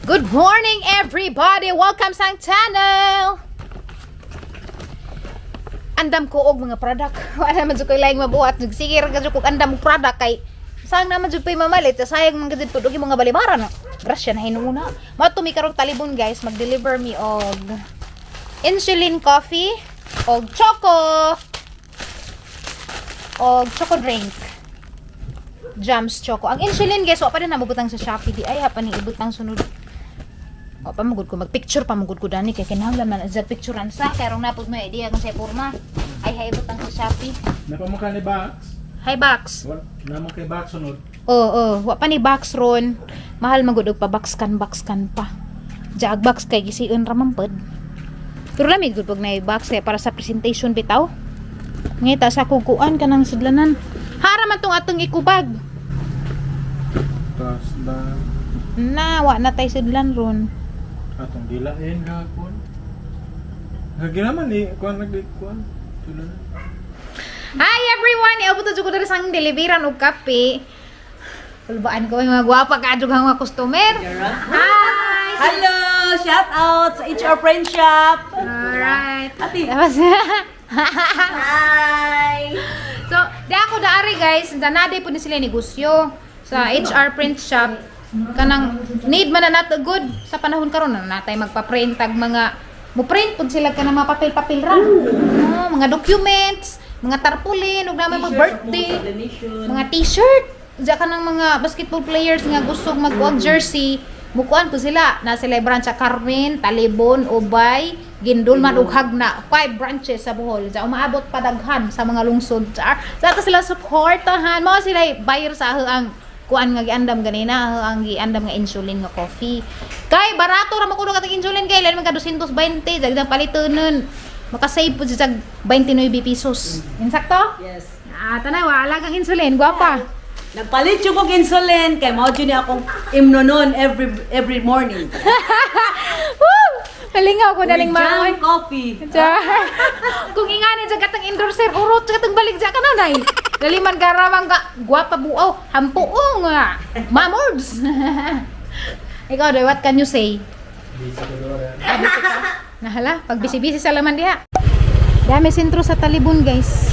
Good morning everybody! Welcome sa channel! Andam ko og mga product. Wala man jud ko laing mabuhat. Sige ra gud ko andam og product kay sang naman jud pay mamalit. Sayang man gud pud og mga balibaran. Grasya na hinuna. Matumi karong talibon guys, mag-deliver me og insulin coffee og choco drink. Jams choco. Ang insulin guys, wa pa na mabutang sa Shopee di ay pa ni ibutang sunod. O pa magud ko magpicture pa magud ko dani kay kinahanglan man sa picturean sa karong napud mo idea kung sa porma. Ay hay ibutang sa Shopee. Napamukha ni Box. Hi box. Naman kay Box sunod. Oo, wa pa ni box ron. Mahal magud og pa box kan pa. Jag box kay gisiun ra man pod. Pero lamig gud pag na box kay para sa presentation bitaw. Ngita sa kukuan kanang sudlanan. Hara man tong atong ikubag. Tapos na Na, wa na tay sudlan ron. atong dilain gapon. Ginaman ni kuan nagdikuan. Tulan. Hi everyone! Iabot na ko dali sang deliveran og kape. Kulbaan ko yung mga gwapa ka adug mga customer. Hi! Hello! Shout out sa HR Friend Shop! Alright. Ati! Tapos, Hi! so, di ako daari guys, danade po na sila negosyo sa HR print shop. Kanang need man na nato good sa panahon karon na natay magpa-print tag mga mo print pud sila kanang mga papel-papel ra. Oh, mga documents, mga tarpaulin ug naman mga birthday, mga t-shirt. Diya kanang mga basketball players nga gusto magkuag jersey, mukuan po sila na sila branch sa Carmen, Talibon, Ubay, Gindulman ug Hagna, 5 branches sa Bohol. Diya umaabot pa daghan sa mga lungsod. Sa ato sila suportahan, mo sila buyer sa ang kuan nga giandam ganina ang giandam nga insulin nga coffee. Kay barato ra makuno katong insulin kay lain man ka 220 dagdag palitonon. Maka-save po sa 29 pesos. Insakto? Yes. Tanay wala kang insulin, gwapa. Nagpalit yung kong insulin kay mao jud ni akong imnonon every morning. Woo! Nalingaw ko naling maoy. Jam coffee. Kung ingani sa katang endorser, urot sa katang balik sa kananay. Daliman garamang ka, gwapa buaw, hampuong nga. Mamords. Ikaw, Doy, what can you say? Nahala, pag bisi-bisi sa laman diha. Dami sentro sa Talibon, guys.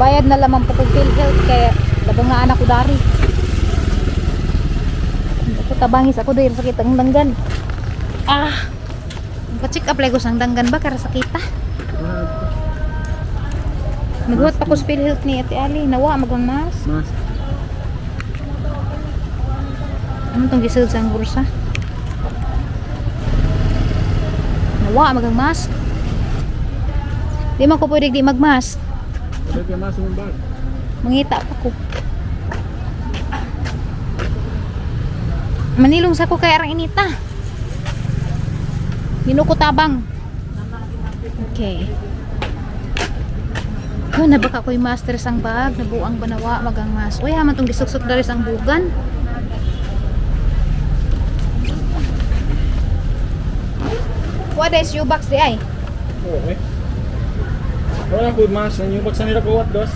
Bayad na lamang po kong PhilHealth kaya labang nga anak ko dari. Ako tabangis ako doy sakit ang danggan. Pa-check up lego sang danggan ba kara sakita. Naghuwat pa ko sa PhilHealth ni Ate Ali, nawa magang mas. Mas. Ano tong gisud sang bursa? Nawa magang mas. Di man ko pwede di magmas. Lagi mas mo bag. Mangita pa ko. Manilong sa ko kay arang inita. Minuko tabang. Okay. Oh, nabaka ko yung master sang bag, nabuang banawa magang mas. Uy, haman tong gisuksok dari sang bugan. What is your box di ay? Okay. Wala ko mas yung baksa nila ko what dos.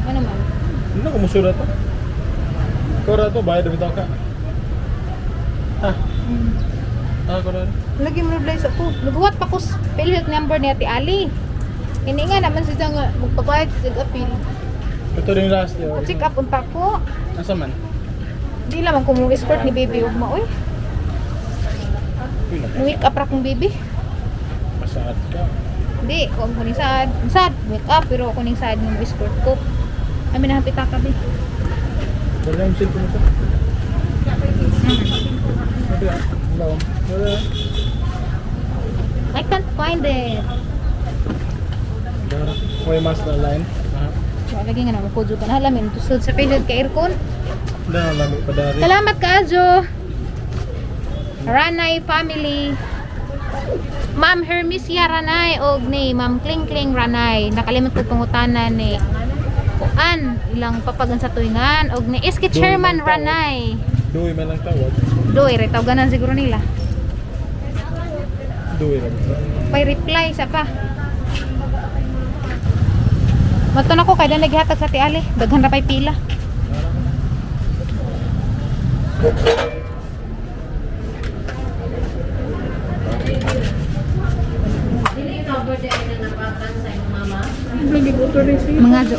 Ano man? Hindi ko musura to. Kora to bayad bitaw ka. Kora. Lagi mo na sa ko. Naghuwat pa ko sa PhilHealth number ni Ate Ali. Hindi nga naman siya nga magpabayad sa appeal. Ito rin last year. Check up unta ko. Asa man? Di lamang kung mong escort ni baby ug maoy. Wake up ra kong baby. Masaad ka. Hindi, kung kuning sad. Sad, wake up pero kuning sad yung escort ko. Kami na hapit ka bi. Wala yung cellphone mo to. Wala. Wala. I can't find it. May mas na line. So, lagi nga naman ko ka na alamin. Tusod sa PhilHealth ka aircon. Wala na lami pa dari. Salamat ka, Ajo. Ranay family. Ma'am Hermisia Ranay og ni Ma'am Kling Kling Ranay. Nakalimot ko pangutanan ni Kuan ilang papagan sa tuingan og ni Iski Chairman Ranay. Duwi man lang tawag. Doy re tawagan siguro nila. Duwi lang. Pay reply sa pa. Maton ako kay naghatag sa tiali. Daghan ra pay pila.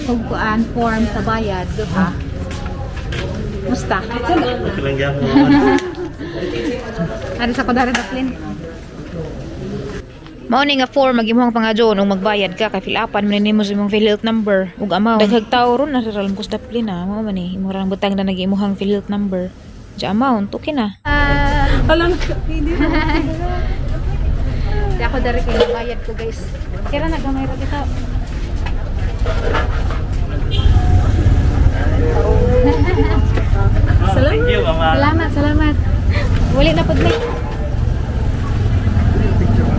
kung kuan form sa bayad, ha? Musta? Ano sa kodara daplin? Mao ni nga form magimong pangadyo nung magbayad ka kay fill-upan man nimo sa imong PhilHealth number ug amount. Daghag tawo ron nararam ko sa daplin ha. Mao man ni imong butang na nag-imuhang PhilHealth number. Sa amount okay na. Alam ko, hindi na. Di ako dari kay bayad ko guys. Kaya nagamay ra kita. Salamat. Salamat. Wali na pud ni.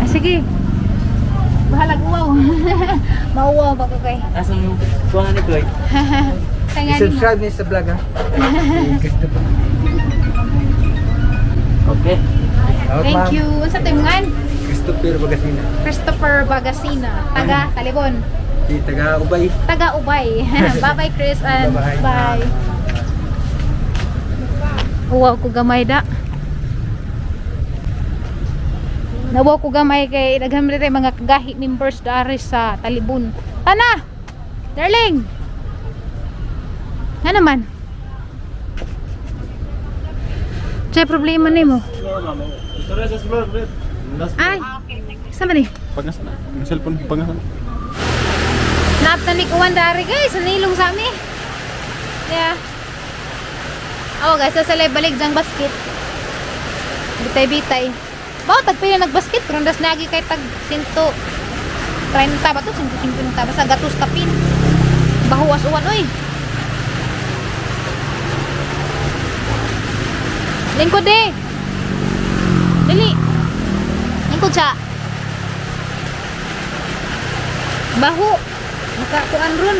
Sige. Bahalag uwaw. Mauwaw ba ko kay? Asa mo kuha ni Koy? Tangani mo. Subscribe niyo sa vlog ha. Okay. Thank you. Unsa timungan? Christopher Bagasina. Christopher Bagasina, taga Talibon, Si taga Ubay. taga Ubay. Bye-bye Chris and Bye-bye. bye. Uwaw ko gamay da. Nawaw ko gamay kay daghan rin mga kagahi members dari sa Talibon. Tana! Darling! Nga naman? Siya problema ni mo. Sorry sa vlog, Red. Ay! Saan ba ni? Pangasan na. Ang cellphone pangasan. Natanik uwan dari guys, nanilong sa amin. Yeah. Oh guys, sasalay balik dang basket. Bitay-bitay. Bao tagpay na nagbasket, pero das nagi kay tag 130 ba to? 150 ta basta gatos tapin. Bahuwas uwan oy. Lingkod eh. Dili. Lingkod siya. Baho. Nakakuan ron.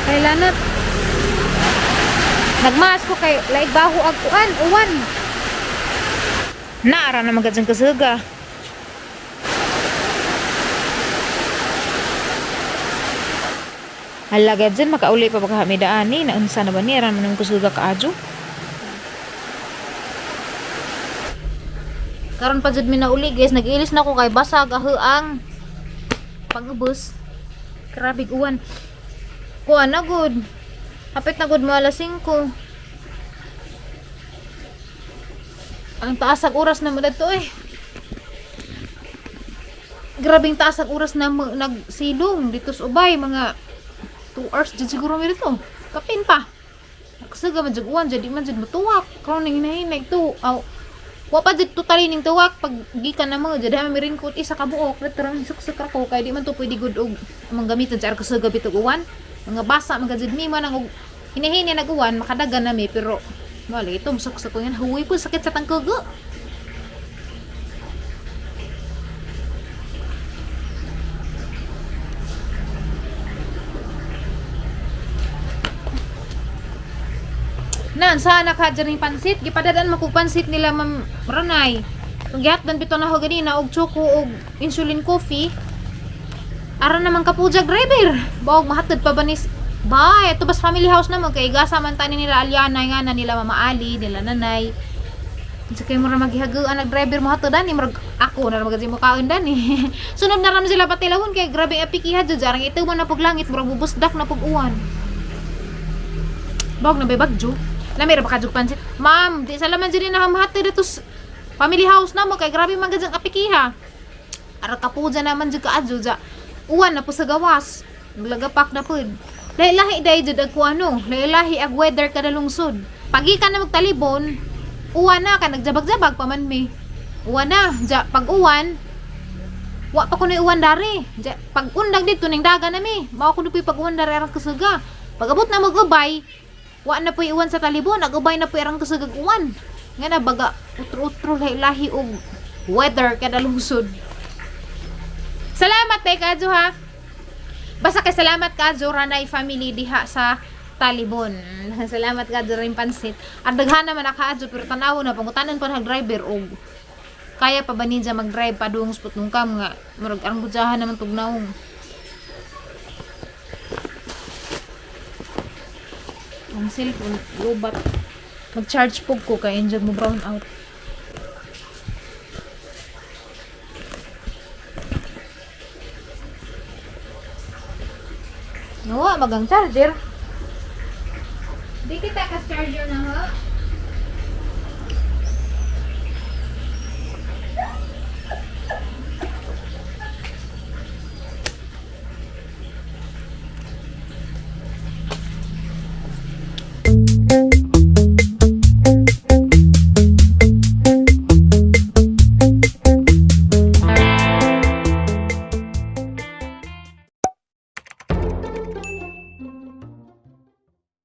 Kailanat. Nagmaas ko kay laig baho ag kuan, uwan. Naara na magad sang kasuga. Halagad dyan, makauli pa baka hamidaani. Naunsa na ba niya? Aram ng kasuga kaadyo. Karon pa jud mi na uli guys, nag-ilis na ko kay basag ang pag-ubos. Grabe uwan. Kuan na good. Hapit na good mo alas 5. Ang taas ang oras na mo dito eh. Grabing taas ang oras na mo nagsilong dito sa Ubay, mga 2 hours dyan siguro mo dito. Kapin pa. Nakasaga man dyan uwan, jadi man dyan matuwak. Karoon na hinahinay ito. Wa pa dito totally ning tuwak pag gikan na mo jadi mi rin ko isa ka buok dito ra suksok ko kay di man to pwede good og among gamiton sa arko sa gabi tug uwan mga basa mga jud mi man ang hinihini nag-uwan makadagan na mi pero wala ito suksok ko yan huwi po sakit sa tangkugo. Nan sana ka dyan yung pansit. Gipadadaan mo kung pansit nila Ma'am Ranay. Kung gihatdan bito na ho ganina og choco og insulin coffee. Ara naman ka po driver. Bawag mahatid pa ba ni Bay, ito bas family house na mo kay gasa man tani nila Aliana nga na nila Mama Ali, nila Nanay. Sa kay mo ra maghihaguan nag driver mo hatodan ni murag ako na magadi mo kaon dani. Sunod na ram sila patilawon kay grabe apikiha jud jarang ito man na pug langit murag bubusdak na pug uwan. Bawag na bay bagjo. Lamira ba kadjug pansit? Ma'am, di salaman dyan na hamahati dito family house na mo kay grabe man gadyang apikiha. Ara kapuja naman dyan kaadyo dyan. Uwan na po sa gawas. Maglagapak na po. Lahi-lahi dahi dyan ag kuano. Lahi-lahi ag weather kada lungsod. Pagi ka na magtalibon, uwan na ka, nagjabag-jabag pa man mi. Uwan na. Dyan, pag uwan, wa pa ko na uwan dari. Dyan, pag undag dito, ning daga na mi. Mao ko na po pag uwan dari arang kasuga. Pag abot na mag-ubay, wa na po iwan sa talibon, nag-ubay na po irang kasagag uwan. Nga na baga, utro-utro lahi og weather kada lungsod. Salamat kay Kadyo ha. Basta kay salamat Kadyo Ranay family diha sa Talibon. Salamat Kadyo rin pansit. Ang daghan naman nakaadyo pero tanaw na pangutanan pa ng driver og kaya pa ba ninja mag-drive pa doong spot nung kam nga murag ang budyahan naman tugnaong. Ang cellphone, lobat. Mag-charge po ko kaya enjoy mo brown out. Nga, magang charger. Di kita ka charger na ha.